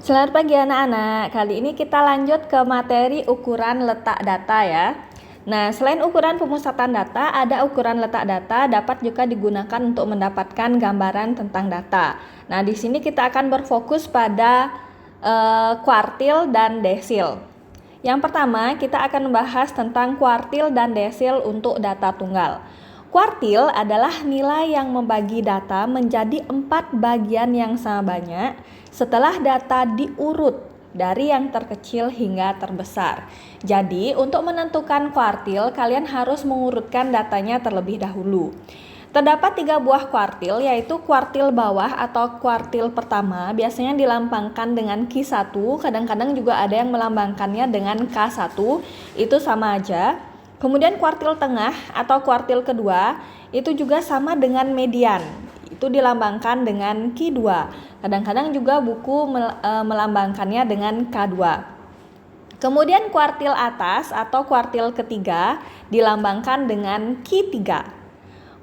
Selamat pagi anak-anak, kali ini kita lanjut ke materi ukuran letak data ya. Nah, selain ukuran pemusatan data, ada ukuran letak data dapat juga digunakan untuk mendapatkan gambaran tentang data. Nah, di sini kita akan berfokus pada kuartil dan desil. Yang pertama, kita akan membahas tentang kuartil dan desil untuk data tunggal. Kuartil adalah nilai yang membagi data menjadi 4 bagian yang sama banyak setelah data diurut dari yang terkecil hingga terbesar. Jadi, untuk menentukan kuartil, kalian harus mengurutkan datanya terlebih dahulu. Terdapat 3 buah kuartil, yaitu kuartil bawah atau kuartil pertama, biasanya dilambangkan dengan Q1, kadang-kadang juga ada yang melambangkannya dengan K1, itu sama aja. Kemudian kuartil tengah atau kuartil kedua, itu juga sama dengan median, itu dilambangkan dengan Q2. Kadang-kadang juga buku melambangkannya dengan K2. Kemudian kuartil atas atau kuartil ketiga dilambangkan dengan Q3.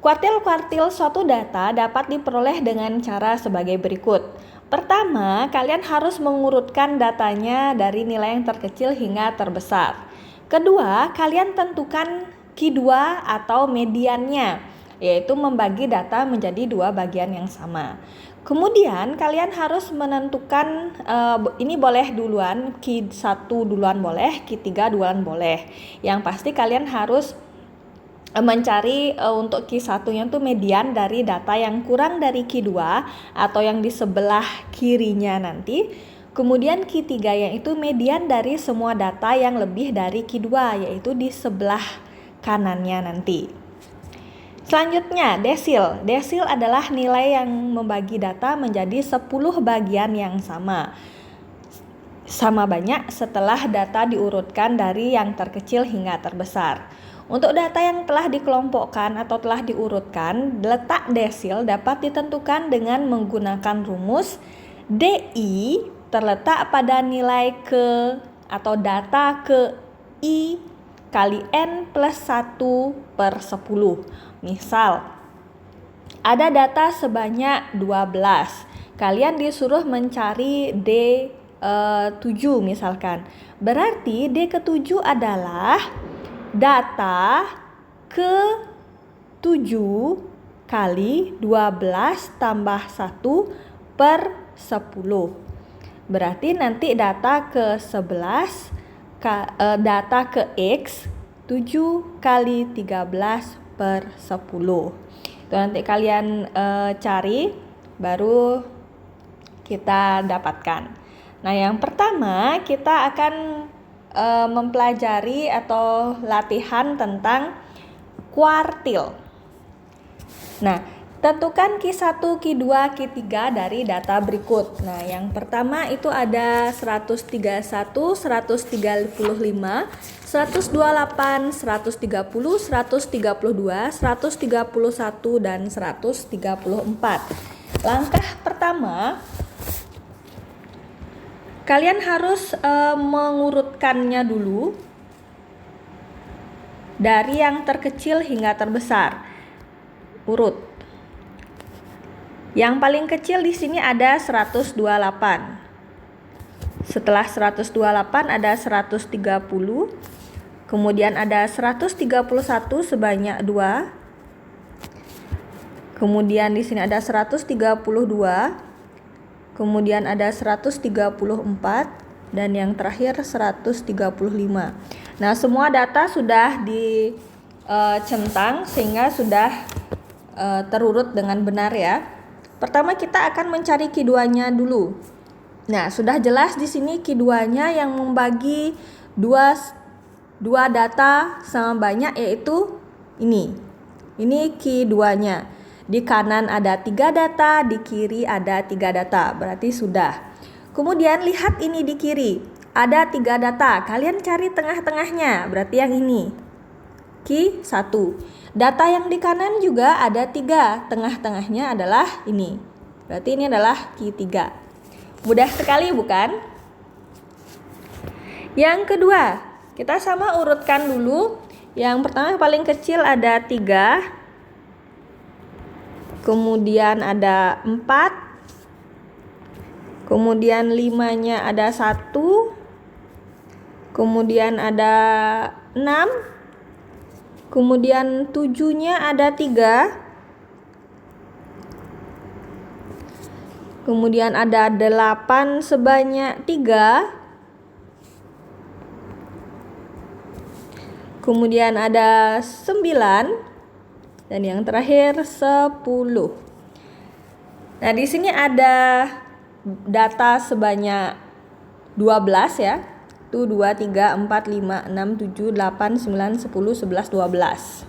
Kuartil-kuartil suatu data dapat diperoleh dengan cara sebagai berikut. Pertama, kalian harus mengurutkan datanya dari nilai yang terkecil hingga terbesar. Kedua, kalian tentukan Q2 atau mediannya, yaitu membagi data menjadi 2 bagian yang sama. Kemudian kalian harus menentukan, ini boleh duluan, Q1 duluan boleh, Q3 duluan boleh. Yang pasti kalian harus mencari untuk Q1-nya itu median dari data yang kurang dari Q2 atau yang di sebelah kirinya nanti. Kemudian Q3 yaitu median dari semua data yang lebih dari Q2, yaitu di sebelah kanannya nanti. Selanjutnya, desil. Desil adalah nilai yang membagi data menjadi 10 bagian yang sama banyak setelah data diurutkan dari yang terkecil hingga terbesar. Untuk data yang telah dikelompokkan atau telah diurutkan, letak desil dapat ditentukan dengan menggunakan rumus DI terletak pada nilai ke atau data ke I kali N plus 1 per 10. Misal, ada data sebanyak 12. Kalian disuruh mencari D7 misalkan. Berarti D ke-7 adalah data ke-7 kali 12 tambah 1 per 10. Berarti nanti data ke-11, data ke-X 7 kali 13 per 10. Itu nanti kalian cari, baru kita dapatkan. Nah, yang pertama kita akan mempelajari atau latihan tentang kuartil. Nah, tentukan Q1, Q2, Q3 dari data berikut. Nah, yang pertama itu ada 131, 135, 128, 130, 132, 131, dan 134. Langkah pertama, kalian harus mengurutkannya dulu dari yang terkecil hingga terbesar. Urut. Yang paling kecil di sini ada 128. Setelah 128 ada 130. Kemudian ada 131 sebanyak 2. Kemudian di sini ada 132. Kemudian ada 134 dan yang terakhir 135. Nah, semua data sudah dicentang sehingga sudah terurut dengan benar ya. Pertama kita akan mencari Q2-nya dulu. Nah, sudah jelas di sini Q2-nya yang membagi dua data sama banyak, yaitu ini. Ini Q2-nya. Di kanan ada 3 data, di kiri ada 3 data, berarti sudah. Kemudian lihat ini di kiri, ada 3 data, kalian cari tengah-tengahnya, berarti yang ini, Q1. Data yang di kanan juga ada 3, tengah-tengahnya adalah ini, berarti ini adalah Q3. Mudah sekali bukan? Yang kedua, kita sama urutkan dulu. Yang pertama paling kecil ada 3. Kemudian ada 4, kemudian 5-nya ada 1, kemudian ada 6, kemudian 7-nya ada 3, kemudian ada 8 sebanyak 3, kemudian ada 9, dan yang terakhir 10. Nah, di sini ada data sebanyak 12 ya. Itu 2, 3, 4, 5, 6, 7, 8, 9, 10, 11, 12.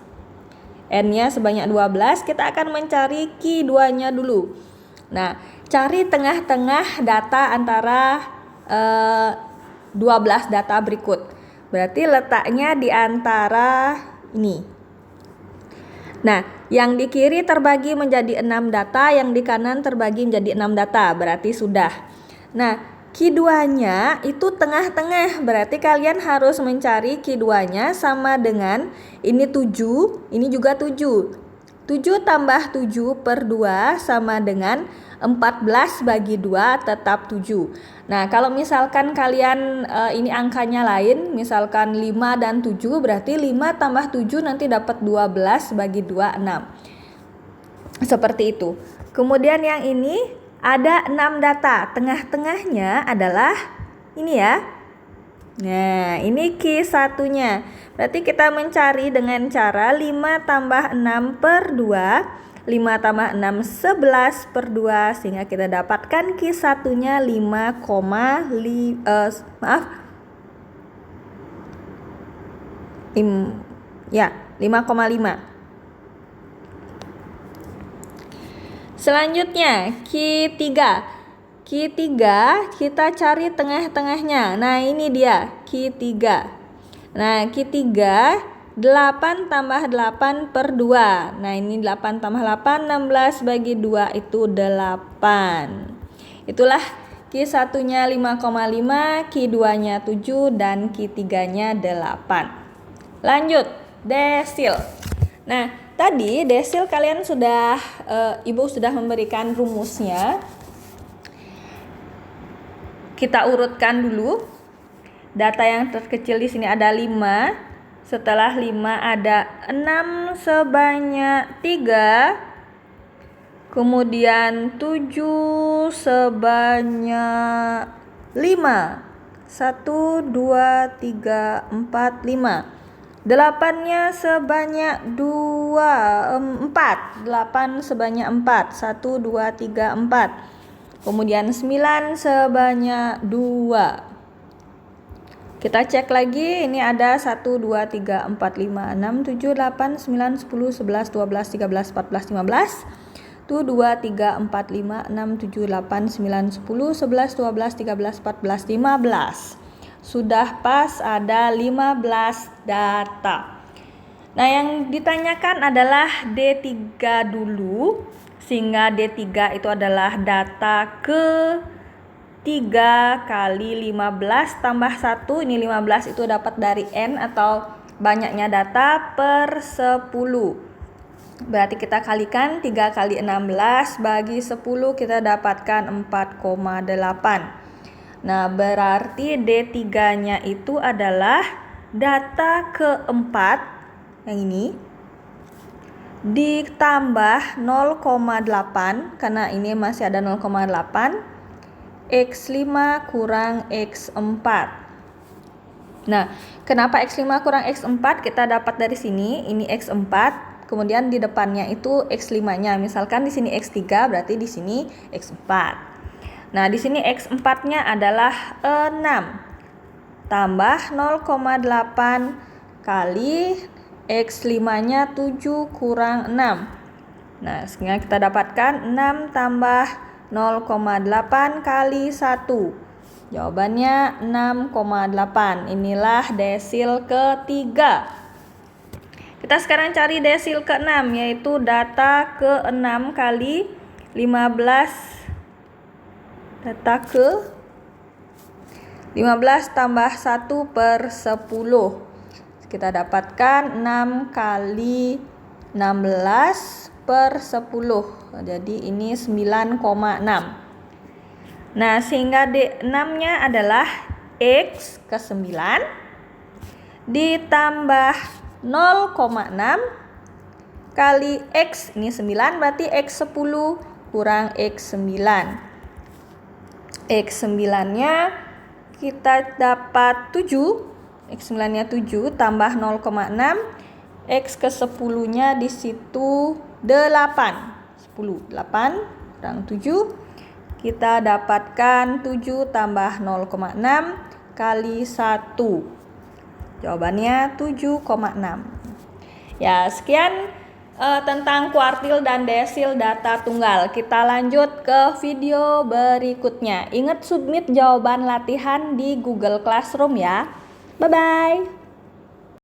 N-nya sebanyak 12, kita akan mencari Q2-nya dulu. Nah, cari tengah-tengah data antara 12 data berikut. Berarti letaknya di antara ini. Nah, yang di kiri terbagi menjadi 6 data, yang di kanan terbagi menjadi 6 data, berarti sudah. Nah, Q2-nya itu tengah-tengah, berarti kalian harus mencari Q2-nya sama dengan ini 7, ini juga 7. 7 tambah 7 per 2 sama dengan 14 bagi 2 tetap 7. Nah, kalau misalkan kalian ini angkanya lain, misalkan 5 dan 7, berarti 5 tambah 7 nanti dapat 12 bagi 2, 6. Seperti itu. Kemudian yang ini ada 6 data. Tengah-tengahnya adalah ini ya. Nah, ini Q1-nya. Berarti kita mencari dengan cara 5 tambah 6 per 2, 5 tambah 6 11 per 2, sehingga kita dapatkan Q1-nya 5,5. Selanjutnya Q3. Q3 kita cari tengah-tengahnya. Nah, ini dia Q3. Nah, Q3 8 tambah 8 per 2. Nah, ini 8 tambah 8, 16 bagi 2 itu 8. Itulah Q1-nya 5,5, Q2-nya 7, dan Q3-nya 8. Lanjut, desil. Nah, tadi desil kalian sudah, Ibu sudah memberikan rumusnya. Kita urutkan dulu. Data yang terkecil di sini ada 5. Setelah 5 ada 6 sebanyak 3. Kemudian 7 sebanyak 5. 1, 2, 3, 4, 5. 8-nya sebanyak 4. 8 sebanyak 4. 1, 2, 3, 4. Kemudian 9 sebanyak 2. Kita cek lagi, ini ada 1, 2, 3, 4, 5, 6, 7, 8, 9, 10, 11, 12, 13, 14, 15. 1, 2, 3, 4, 5, 6, 7, 8, 9, 10, 11, 12, 13, 14, 15. Sudah pas ada 15 data. Nah, yang ditanyakan adalah D3 dulu. Sehingga D3 itu adalah data ke-3 kali 15 tambah 1. Ini 15 itu dapat dari N atau banyaknya data per 10. Berarti kita kalikan 3 kali 16 bagi 10, kita dapatkan 4,8. Nah, berarti D3-nya itu adalah data ke-4 yang ini ditambah 0,8, karena ini masih ada 0,8, X5 kurang X4. Nah, kenapa X5 kurang X4? Kita dapat dari sini, ini X4, kemudian di depannya itu X5-nya. Misalkan di sini X3, berarti di sini X4. Nah, di sini X4-nya adalah 6 tambah 0,8 kali X5-nya 7 kurang 6. Nah, sehingga kita dapatkan 6 tambah 0,8 kali 1. Jawabannya 6,8. Inilah desil ketiga. Kita sekarang cari desil ke-6, yaitu data ke-6 kali 15. Data ke-15 tambah 1 per 10. Kita dapatkan 6 kali 16 per 10. Jadi ini 9,6. Nah, sehingga D6-nya adalah X ke 9 ditambah 0,6 kali X, ini 9 berarti X 10 kurang X 9. X 9-nya kita dapat 7, X 9-nya 7 tambah 0,6, X ke 10-nya di situ 8. 8 kurang 7. Kita dapatkan 7 tambah 0,6 kali 1. Jawabannya 7,6. Ya, sekian tentang kuartil dan desil data tunggal. Kita lanjut ke video berikutnya. Ingat submit jawaban latihan di Google Classroom ya. Bye-bye.